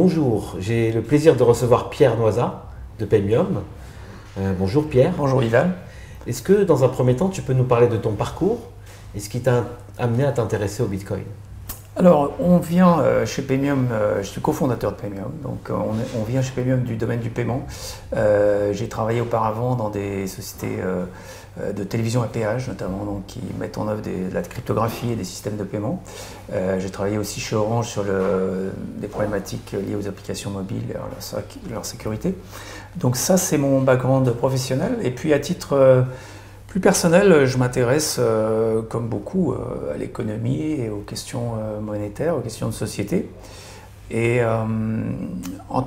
Bonjour, j'ai le plaisir de recevoir Pierre Noisat de Paymium. Bonjour Pierre. Bonjour Ivan. Est-ce que dans un premier temps, tu peux nous parler de ton parcours et ce qui t'a amené à t'intéresser au Bitcoin? Alors, on vient chez Paymium, je suis cofondateur de Paymium, donc on vient chez Paymium du domaine du paiement. J'ai travaillé auparavant dans des sociétés de télévision à péage, notamment, donc, qui mettent en œuvre de la cryptographie et des systèmes de paiement. J'ai travaillé aussi chez Orange sur des problématiques liées aux applications mobiles et leur sécurité. Donc ça, c'est mon background professionnel. Et puis à titre plus personnel, je m'intéresse, comme beaucoup, à l'économie et aux questions monétaires, aux questions de société. Et en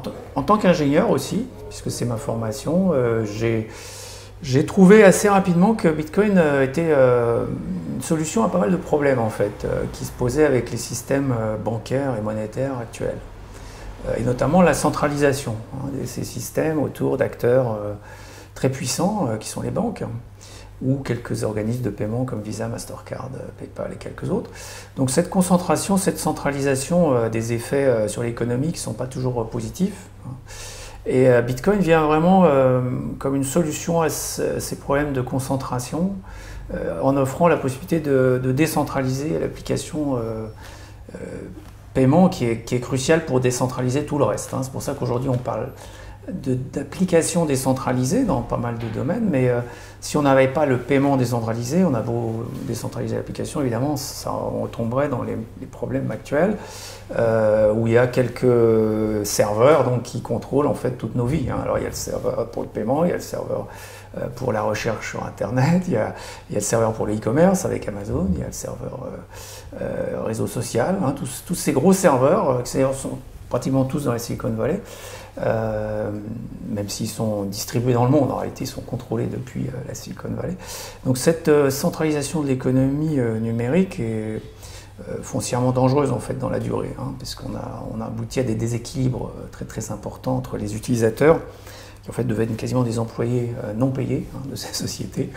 tant qu'ingénieur aussi, puisque c'est ma formation, j'ai trouvé assez rapidement que Bitcoin était une solution à pas mal de problèmes en fait, qui se posaient avec les systèmes bancaires et monétaires actuels. Et notamment la centralisation de ces systèmes autour d'acteurs très puissants qui sont les banques, ou quelques organismes de paiement comme Visa, Mastercard, PayPal et quelques autres. Donc cette concentration, cette centralisation a des effets sur l'économie qui ne sont pas toujours positifs. Et Bitcoin vient vraiment comme une solution à ces problèmes de concentration, en offrant la possibilité de décentraliser l'application paiement qui est cruciale pour décentraliser tout le reste. C'est pour ça qu'aujourd'hui on parle d'applications décentralisées dans pas mal de domaines, mais si on n'avait pas le paiement décentralisé, on a beau décentraliser l'application, évidemment, on tomberait dans les problèmes actuels, où il y a quelques serveurs donc, qui contrôlent en fait toutes nos vies. Alors il y a le serveur pour le paiement, il y a le serveur pour la recherche sur Internet, il y a le serveur pour le e-commerce avec Amazon, il y a le serveur réseau social, tous ces gros serveurs, qui sont pratiquement tous dans la Silicon Valley, même s'ils sont distribués dans le monde, en réalité ils sont contrôlés depuis la Silicon Valley. Donc cette centralisation de l'économie numérique est foncièrement dangereuse en fait dans la durée, parce qu'on a abouti à des déséquilibres très très importants entre les utilisateurs, qui en fait deviennent quasiment des employés non payés de ces sociétés,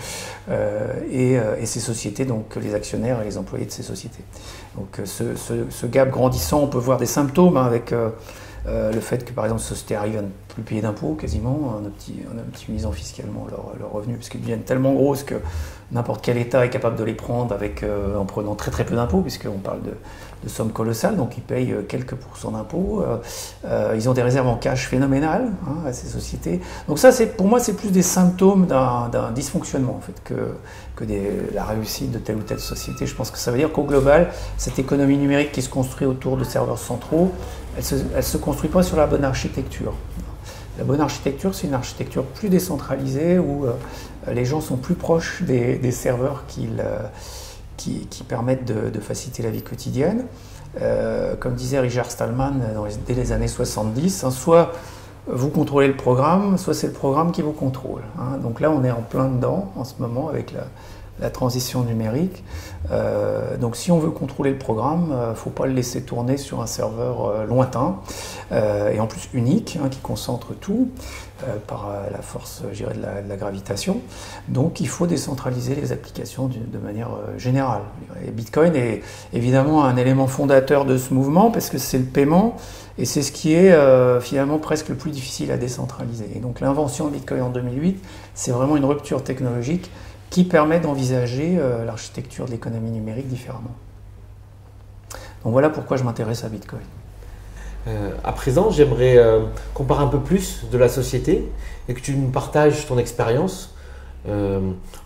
et ces sociétés, donc les actionnaires et les employés de ces sociétés. Donc ce gap grandissant, on peut voir des symptômes avec le fait que par exemple ces sociétés arrivent à ne plus payer d'impôts quasiment, en optimisant fiscalement leurs revenus, parce qu'ils deviennent tellement grosses que n'importe quel État est capable de les prendre en prenant très très peu d'impôts, puisqu'on parle de sommes colossales, donc ils payent quelques pourcents d'impôts. Ils ont des réserves en cash phénoménales à ces sociétés. Donc ça, pour moi, c'est plus des symptômes d'un dysfonctionnement en fait, que la réussite de telle ou telle société. Je pense que ça veut dire qu'au global, cette économie numérique qui se construit autour de serveurs centraux, elle ne se construit pas sur la bonne architecture. La bonne architecture, c'est une architecture plus décentralisée où les gens sont plus proches des serveurs qui permettent de faciliter la vie quotidienne. Comme disait Richard Stallman dès les années 70, soit vous contrôlez le programme, soit c'est le programme qui vous contrôle. Donc là, on est en plein dedans en ce moment avec la transition numérique. Donc si on veut contrôler le programme, il ne faut pas le laisser tourner sur un serveur lointain, et en plus unique, qui concentre tout par la force, je dirais, de la gravitation. Donc il faut décentraliser les applications de manière générale. Et Bitcoin est évidemment un élément fondateur de ce mouvement, parce que c'est le paiement, et c'est ce qui est finalement presque le plus difficile à décentraliser. Et donc l'invention de Bitcoin en 2008, c'est vraiment une rupture technologique qui permet d'envisager l'architecture de l'économie numérique différemment. Donc voilà pourquoi je m'intéresse à Bitcoin. À présent, j'aimerais qu'on parle un peu plus de la société et que tu nous partages ton expérience,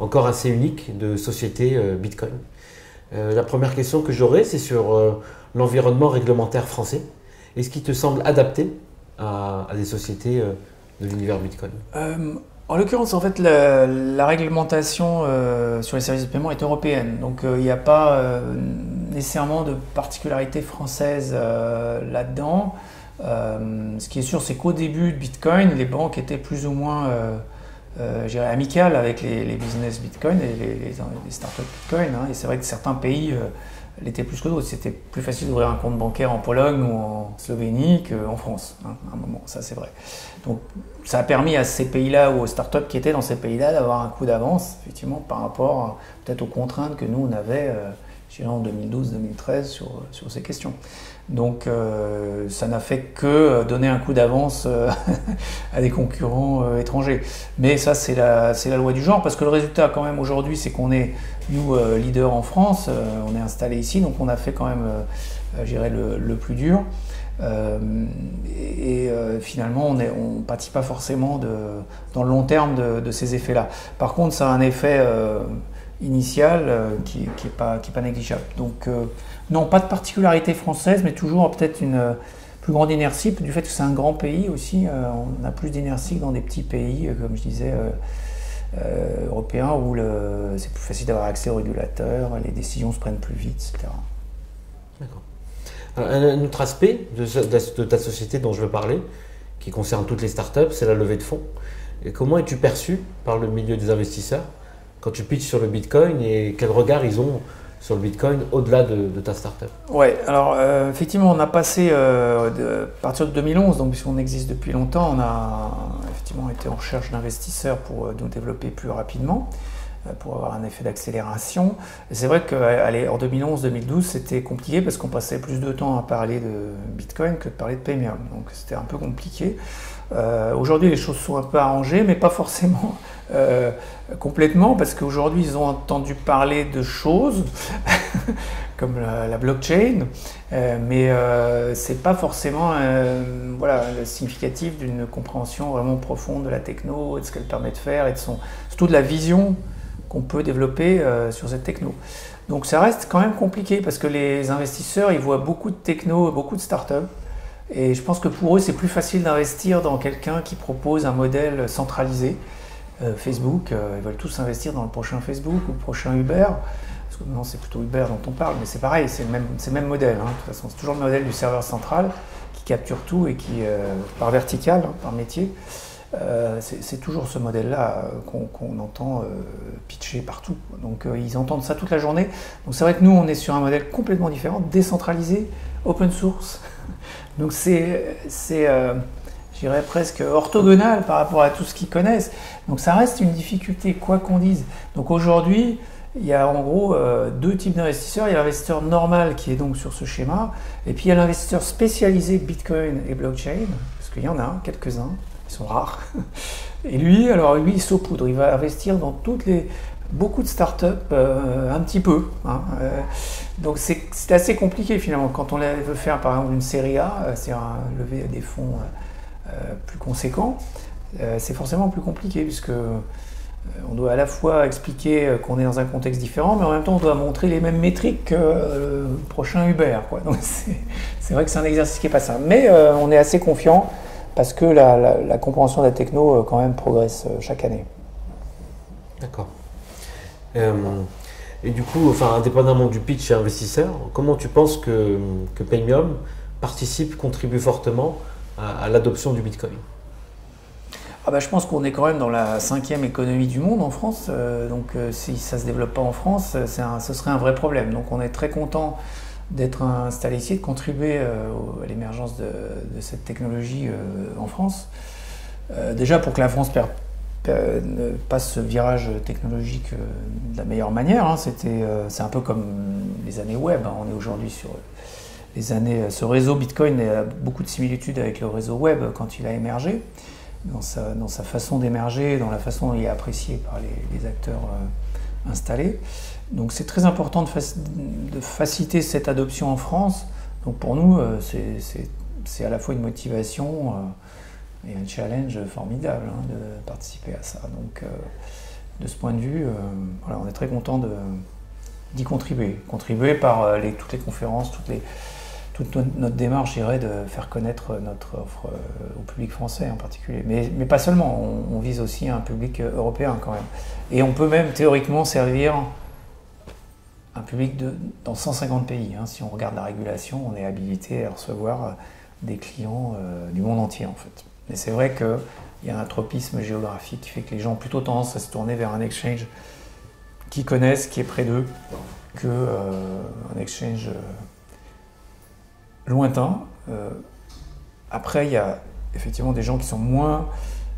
encore assez unique, de société Bitcoin. La première question que j'aurais, c'est sur l'environnement réglementaire français. Est-ce qu'il te semble adapté à des sociétés de l'univers Bitcoin? En l'occurrence, en fait, la réglementation sur les services de paiement est européenne. Donc, il n'y a pas nécessairement de particularité française là-dedans. Ce qui est sûr, c'est qu'au début de Bitcoin, les banques étaient plus ou moins je dirais amicales avec les business Bitcoin et les startups Bitcoin. Et c'est vrai que certains pays l'étaient plus que d'autres. C'était plus facile d'ouvrir un compte bancaire en Pologne ou en Slovénie qu'en France, à un moment, ça c'est vrai. Donc ça a permis à ces pays-là ou aux startups qui étaient dans ces pays-là d'avoir un coup d'avance, effectivement, par rapport peut-être aux contraintes que nous on avait, je dirais en 2012-2013 sur ces questions. Donc ça n'a fait que donner un coup d'avance à des concurrents étrangers. Mais ça, c'est la loi du genre, parce que le résultat quand même aujourd'hui, c'est qu'on est, nous, leader en France, on est installé ici, donc on a fait quand même, je dirais, le plus dur. Finalement, on ne pâtit pas forcément dans le long terme de ces effets-là. Par contre, ça a un effet initial qui n'est pas négligeable. Donc, non, pas de particularité française, mais toujours peut-être une plus grande inertie, du fait que c'est un grand pays aussi. On a plus d'inertie que dans des petits pays, comme je disais, européens, où c'est plus facile d'avoir accès aux régulateurs, les décisions se prennent plus vite, etc. D'accord. Un autre aspect de ta société dont je veux parler, qui concerne toutes les startups, c'est la levée de fonds. Et comment es-tu perçu par le milieu des investisseurs quand tu pitches sur le Bitcoin, et quel regard ils ont sur le Bitcoin au-delà de ta startup? Ouais, alors effectivement, on a passé, à partir de 2011, donc puisqu'on existe depuis longtemps, on a effectivement été en recherche d'investisseurs pour nous développer plus rapidement, pour avoir un effet d'accélération. C'est vrai qu'en 2011-2012, c'était compliqué parce qu'on passait plus de temps à parler de Bitcoin que de parler de Paymium. Donc c'était un peu compliqué. Aujourd'hui, les choses sont un peu arrangées, mais pas forcément complètement, parce qu'aujourd'hui, ils ont entendu parler de choses comme la blockchain, mais c'est pas forcément voilà, significatif d'une compréhension vraiment profonde de la techno, et de ce qu'elle permet de faire, et surtout de la vision qu'on peut développer sur cette techno. Donc ça reste quand même compliqué, parce que les investisseurs, ils voient beaucoup de techno, beaucoup de startups, et je pense que pour eux, c'est plus facile d'investir dans quelqu'un qui propose un modèle centralisé. Facebook, ils veulent tous investir dans le prochain Facebook ou le prochain Uber. Parce que maintenant, c'est plutôt Uber dont on parle, mais c'est pareil, c'est le même modèle. Hein. De toute façon, c'est toujours le modèle du serveur central qui capture tout et qui, par vertical, hein, par métier, c'est toujours ce modèle-là qu'on entend pitcher partout. Donc, ils entendent ça toute la journée. Donc, c'est vrai que nous, on est sur un modèle complètement différent, décentralisé, open source. Donc, je dirais presque orthogonal par rapport à tout ce qu'ils connaissent. Donc ça reste une difficulté, quoi qu'on dise. Donc aujourd'hui, il y a en gros deux types d'investisseurs. Il y a l'investisseur normal qui est donc sur ce schéma, et puis il y a l'investisseur spécialisé Bitcoin et blockchain, parce qu'il y en a quelques-uns, ils sont rares. Et lui, il saupoudre, il va investir dans beaucoup de startups, un petit peu. Hein. Donc c'est assez compliqué finalement. Quand on veut faire par exemple une série A, c'est-à-dire lever des fonds plus conséquent, c'est forcément plus compliqué, puisque on doit à la fois expliquer qu'on est dans un contexte différent, mais en même temps on doit montrer les mêmes métriques que le prochain Uber, quoi. Donc c'est vrai que c'est un exercice qui n'est pas simple, mais on est assez confiant parce que la compréhension de la techno quand même progresse chaque année. D'accord. Et du coup, enfin, indépendamment du pitch et investisseur, comment tu penses que Paymium contribue fortement à l'adoption du Bitcoin? Je pense qu'on est quand même dans la 5e économie du monde en France, donc si ça ne se développe pas en France, ce serait un vrai problème. Donc on est très content d'être installé ici, de contribuer à l'émergence de cette technologie en France. Déjà pour que la France passe ce virage technologique de la meilleure manière, hein, c'est un peu comme les années web, hein. On est aujourd'hui sur ce réseau Bitcoin a beaucoup de similitudes avec le réseau web quand il a émergé, dans sa façon d'émerger, dans la façon dont il est apprécié par les acteurs installés. Donc c'est très important de faciliter cette adoption en France. Donc pour nous, c'est à la fois une motivation et un challenge formidable, hein, de participer à ça. Donc de ce point de vue, voilà, on est très content d'y contribuer. Contribuer par toutes les conférences, toute notre démarche, je dirais, de faire connaître notre offre au public français en particulier. Mais pas seulement, on vise aussi un public européen quand même. Et on peut même théoriquement servir un public dans 150 pays. Hein. Si on regarde la régulation, on est habilité à recevoir des clients du monde entier en fait. Mais c'est vrai qu'il y a un tropisme géographique qui fait que les gens ont plutôt tendance à se tourner vers un exchange qu'ils connaissent, qui est près d'eux, qu'un exchange lointain. Après, il y a effectivement des gens qui sont moins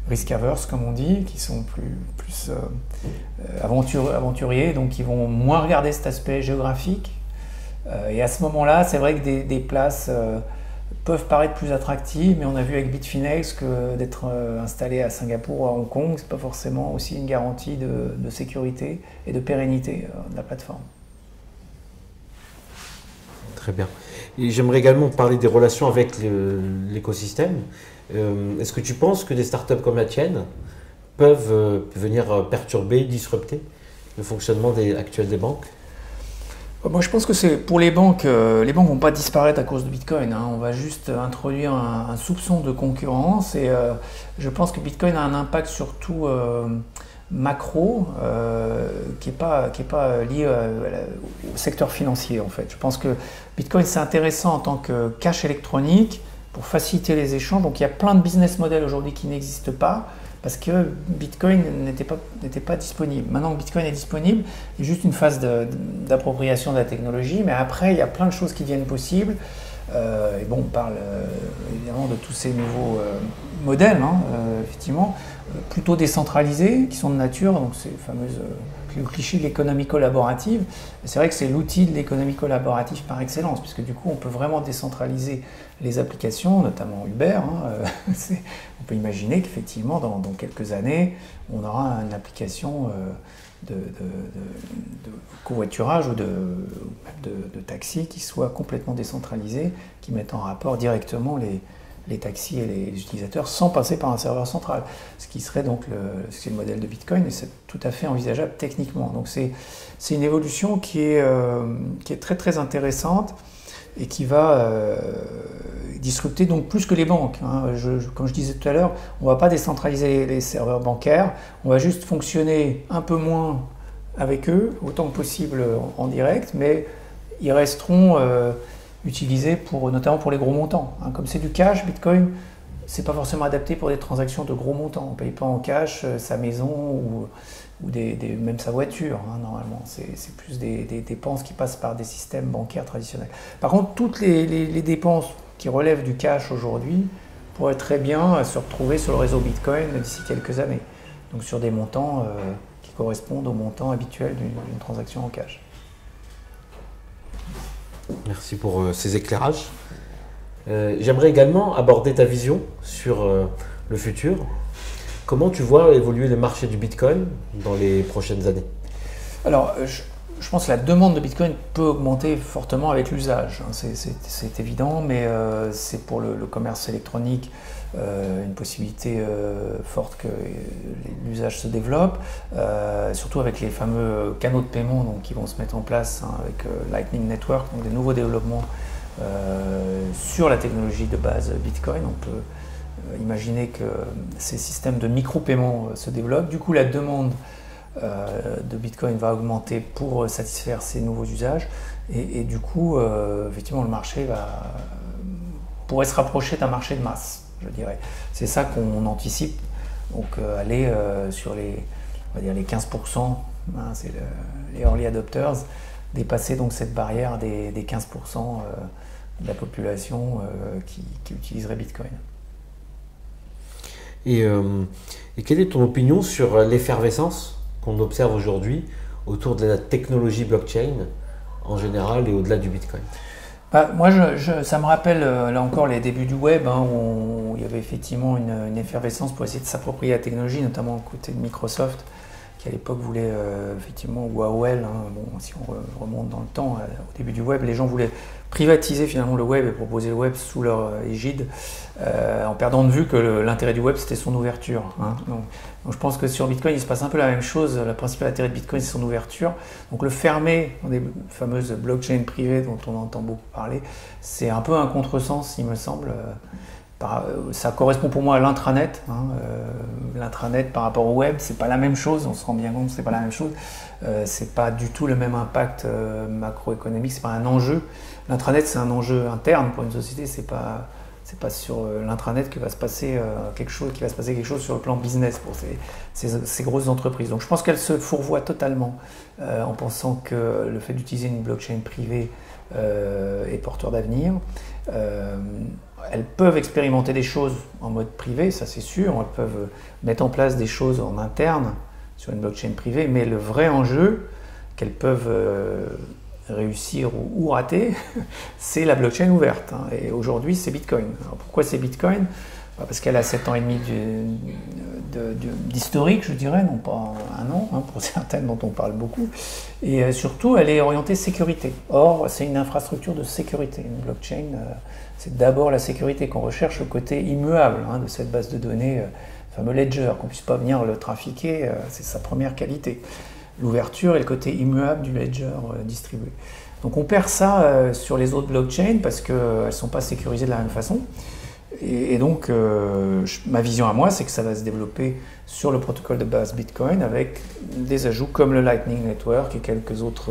risk-averse, comme on dit, qui sont plus aventuriers, donc qui vont moins regarder cet aspect géographique, Et à ce moment-là, c'est vrai que des places peuvent paraître plus attractives, mais on a vu avec Bitfinex que d'être installé à Singapour ou à Hong Kong, c'est pas forcément aussi une garantie de sécurité et de pérennité de la plateforme. Très bien. Et j'aimerais également parler des relations avec l'écosystème. Est-ce que tu penses que des startups comme la tienne peuvent venir perturber, disrupter le fonctionnement actuel des banques? Moi, je pense que c'est pour les banques vont pas disparaître à cause de Bitcoin, hein. On va juste introduire un soupçon de concurrence et je pense que Bitcoin a un impact surtout macro qui est pas lié au secteur financier en fait. Je pense que Bitcoin c'est intéressant en tant que cash électronique pour faciliter les échanges. Donc il y a plein de business models aujourd'hui qui n'existent pas parce que Bitcoin n'était pas disponible. Maintenant que Bitcoin est disponible, il y a juste une phase d'appropriation de la technologie, mais après il y a plein de choses qui deviennent possibles. Et bon, on parle évidemment de tous ces nouveaux modèles, hein, effectivement, plutôt décentralisés, qui sont de nature, donc c'est le cliché de l'économie collaborative. C'est vrai que c'est l'outil de l'économie collaborative par excellence, puisque du coup on peut vraiment décentraliser les applications, notamment Uber. Hein, on peut imaginer qu'effectivement dans quelques années, on aura une application de covoiturage ou de taxi qui soit complètement décentralisé, qui mette en rapport directement les taxis et les utilisateurs sans passer par un serveur central. Ce qui serait donc le modèle de Bitcoin et c'est tout à fait envisageable techniquement. Donc c'est une évolution qui est très très intéressante et qui va disrupter donc plus que les banques. Hein. Comme je disais tout à l'heure, on ne va pas décentraliser les serveurs bancaires, on va juste fonctionner un peu moins avec eux, autant que possible en direct, mais ils resteront utilisés notamment pour les gros montants. Hein. Comme c'est du cash, Bitcoin, c'est pas forcément adapté pour des transactions de gros montants. On ne paye pas en cash sa maison ou même sa voiture, hein, normalement. C'est plus des dépenses qui passent par des systèmes bancaires traditionnels. Par contre, toutes les dépenses qui relèvent du cash aujourd'hui pourraient très bien se retrouver sur le réseau Bitcoin d'ici quelques années. Donc sur des montants qui correspondent aux montants habituels d'une transaction en cash. Merci pour ces éclairages. J'aimerais également aborder ta vision sur le futur. Comment tu vois évoluer le marché du Bitcoin dans les prochaines années? Alors, je pense que la demande de Bitcoin peut augmenter fortement avec l'usage. C'est évident, mais c'est pour le commerce électronique une possibilité forte que l'usage se développe, surtout avec les fameux canaux de paiement donc, qui vont se mettre en place hein, avec Lightning Network, donc des nouveaux développements sur la technologie de base Bitcoin. On peut imaginer que ces systèmes de micro-paiement se développent. Du coup, la demande de Bitcoin va augmenter pour satisfaire ces nouveaux usages. Et du coup, effectivement, le marché pourrait se rapprocher d'un marché de masse, je dirais. C'est ça qu'on anticipe. Donc, aller sur on va dire les 15%, hein, c'est les early adopters, dépasser donc cette barrière des 15% de la population qui utiliserait Bitcoin. Et quelle est ton opinion sur l'effervescence qu'on observe aujourd'hui autour de la technologie blockchain en général et au-delà du Bitcoin? Moi, ça me rappelle là encore les débuts du web, hein, où il y avait effectivement une effervescence pour essayer de s'approprier la technologie, notamment côté de Microsoft, qui à l'époque voulait effectivement, ou AOL, hein, bon, si on remonte dans le temps, au début du web, les gens voulaient privatiser finalement le web et proposer le web sous leur égide, en perdant de vue que l'intérêt du web c'était son ouverture. Hein. Donc je pense que sur Bitcoin il se passe un peu la même chose. Le principal intérêt de Bitcoin c'est son ouverture. Donc le fermer dans des fameuses blockchains privées dont on entend beaucoup parler, c'est un peu un contresens il me semble. Ça correspond pour moi à l'intranet. Hein. L'intranet par rapport au web, c'est pas la même chose. On se rend bien compte que c'est pas la même chose. C'est pas du tout le même impact macroéconomique. C'est pas un enjeu. L'intranet, c'est un enjeu interne pour une société. C'est pas sur l'intranet que va se passer quelque chose sur le plan business pour ces grosses entreprises. Donc je pense qu'elles se fourvoient totalement en pensant que le fait d'utiliser une blockchain privée est porteur d'avenir. Elles peuvent expérimenter des choses en mode privé, ça c'est sûr. Elles peuvent mettre en place des choses en interne sur une blockchain privée, mais le vrai enjeu qu'elles peuvent réussir ou rater, c'est la blockchain ouverte. Hein. Et aujourd'hui, c'est Bitcoin. Alors pourquoi c'est Bitcoin? Parce qu'elle a 7 ans et demi d'historique, je dirais, non pas un an, hein, pour certaines dont on parle beaucoup. Et surtout, elle est orientée sécurité. Or, c'est une infrastructure de sécurité. Une blockchain, c'est d'abord la sécurité qu'on recherche au côté immuable hein, de cette base de données, le fameux ledger, qu'on ne puisse pas venir le trafiquer, c'est sa première qualité. L'ouverture et le côté immuable du ledger distribué. Donc on perd ça sur les autres blockchains parce qu'elles ne sont pas sécurisées de la même façon. Et donc, ma vision à moi, c'est que ça va se développer sur le protocole de base Bitcoin avec des ajouts comme le Lightning Network et quelques autres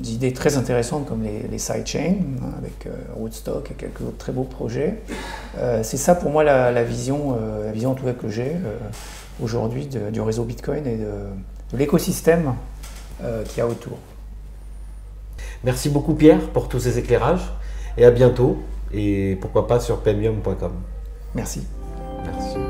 idées très intéressantes comme les sidechains avec Rootstock et quelques autres très beaux projets. C'est ça pour moi la vision en tout cas que j'ai aujourd'hui du réseau Bitcoin et de l'écosystème qu'il y a autour. Merci beaucoup Pierre pour tous ces éclairages et à bientôt. Et pourquoi pas sur pemium.com. Merci. Merci.